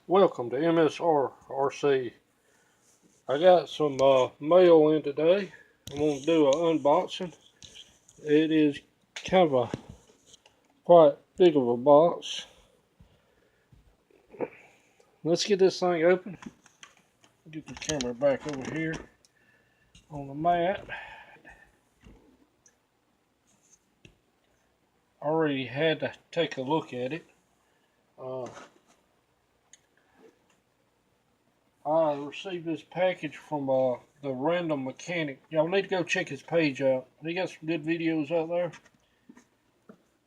Welcome to MSRRC. I got some mail in today. I'm going to do an unboxing. It is kind of a quite big of a box. Let's get this thing open. Get the camera back over here on the mat. Already had to take a look at it. I received this package from the Random Mechanic. Y'all need to go check his page out. He got some good videos out there.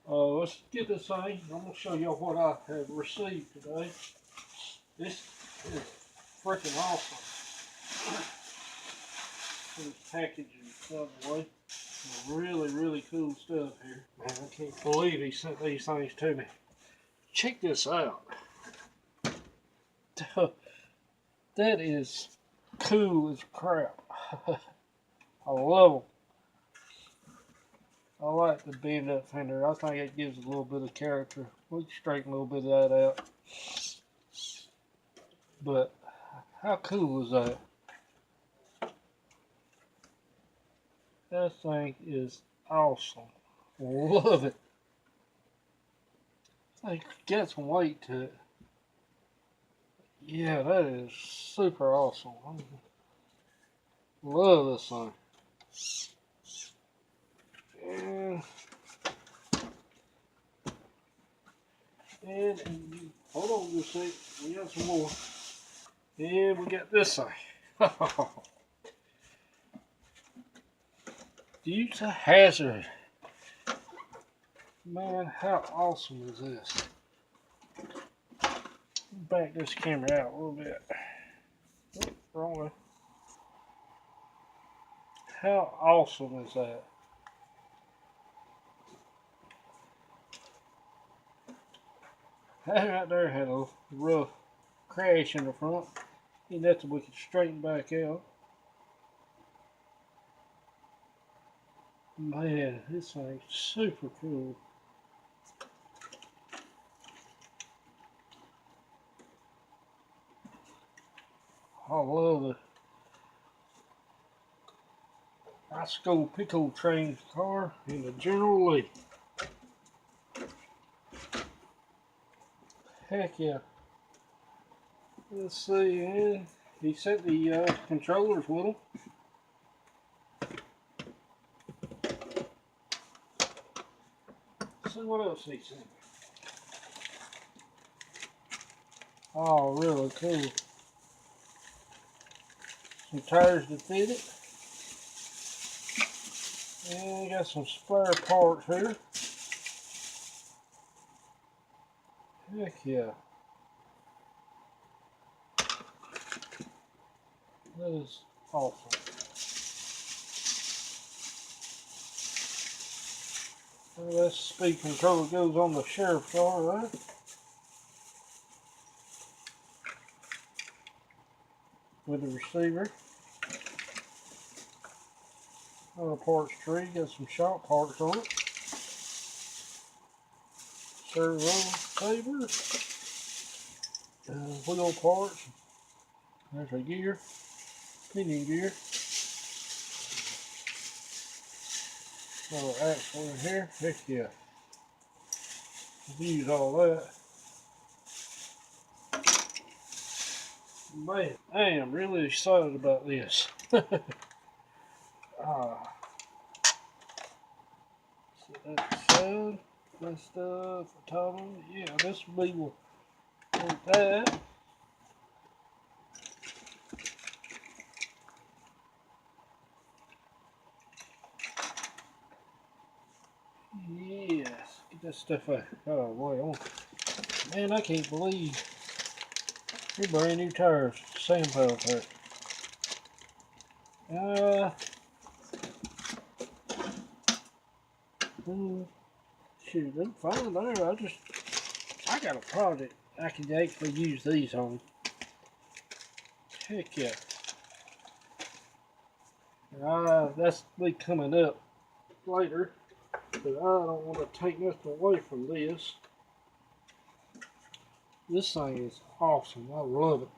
Let's get this thing. I'm going to show y'all what I have received today. This is freaking awesome. This package is out of the way. Really cool stuff here. Man, I can't believe he sent these things to me. Check this out. That is cool as crap. I love them. I like the bend up fender. I think it gives a little bit of character. We can straighten a little bit of that out. But how cool is that? That thing is awesome. Love it. It's got some weight to it. Yeah, that is super awesome. Love this thing. And hold on just a sec. We got some more. And we got this thing. Use a hazard. Man, how awesome is this? Back this camera out a little bit. Oh, wrong way. How awesome is that? That right there had a rough crash in the front. And that's we can straighten back out. Man, this thing's super cool. I love the high school pickle train car in the General Lee. Heck yeah. Let's see, and he sent the controllers with him. Let's see what else he sent. Oh, really cool. Some tires to fit it. And got some spare parts here. Heck yeah. That is awesome. Well, that speed controller goes on the sheriff's car, right? With the receiver. On a parts tree, got some shop parts on it. Servo saver. Wheel parts. There's a gear. Pinion gear. Another axle in here. Heck yeah. Use all that. Man, I am really excited about this. So that's sad. That stuff, top of it. Yeah, this we will put that. Yes, get that stuff out. Oh boy, man, I can't believe they're brand new tires. Sand pile tire. Shoot, I'm fine there. I got a project I can actually use these on. Heck yeah. That's be coming up later, but I don't want to take nothing away from this. This thing is awesome. I love it.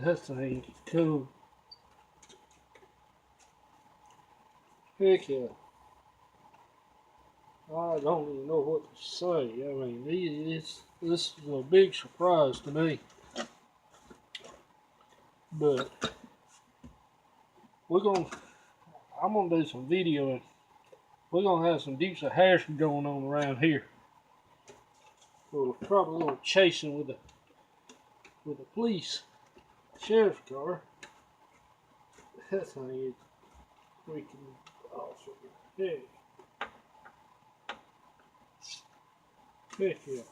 That thing is cool. Heck yeah. I don't even know what to say. I mean, this is a big surprise to me. But I'm gonna do some videoing. We're gonna have some decent hashing going on around here. Probably a little chasing with the police sheriff's car. That thing is freaking awesome. Hey. Heck yeah.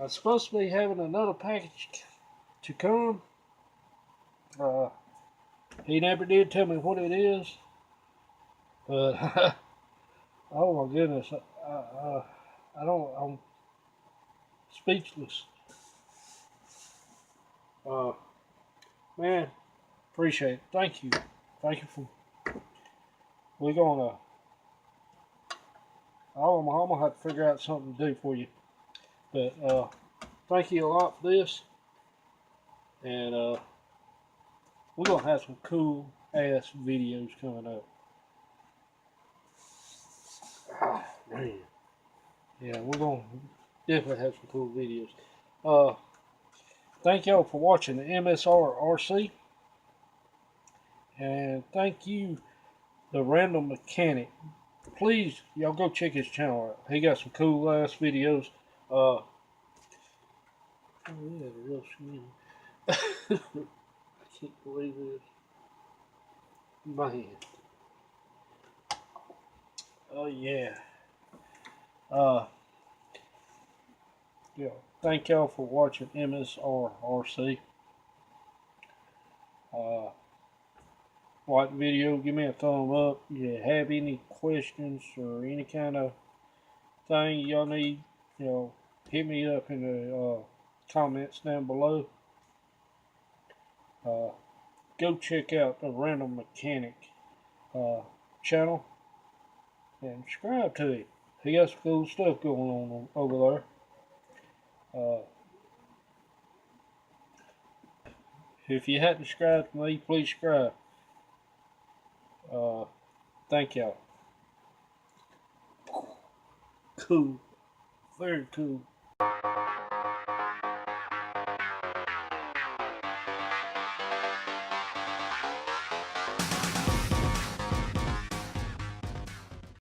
I'm supposed to be having another package to come. He never did tell me what it is, but oh my goodness, I'm speechless. Man, appreciate it. Thank you. We're gonna, I'm gonna have to figure out something to do for you. But thank you a lot for this, and we're gonna have some cool ass videos coming up. Ah, man. Yeah, we're gonna definitely have some cool videos. Thank y'all for watching the MSR RC, and thank you, the Random Mechanic. Please, y'all go check his channel out. He got some cool ass videos. Oh yeah, the real skin. I can't believe this. Man. Oh yeah. Yeah. Thank y'all for watching MSR RC. Like the video, give me a thumb up. If you have any questions or any kind of thing y'all need, hit me up in the comments down below. Go check out the Random Mechanic channel and subscribe to it. He got some cool stuff going on over there. If you hadn't subscribed to me, please subscribe. Thank y'all. Cool. Very cool.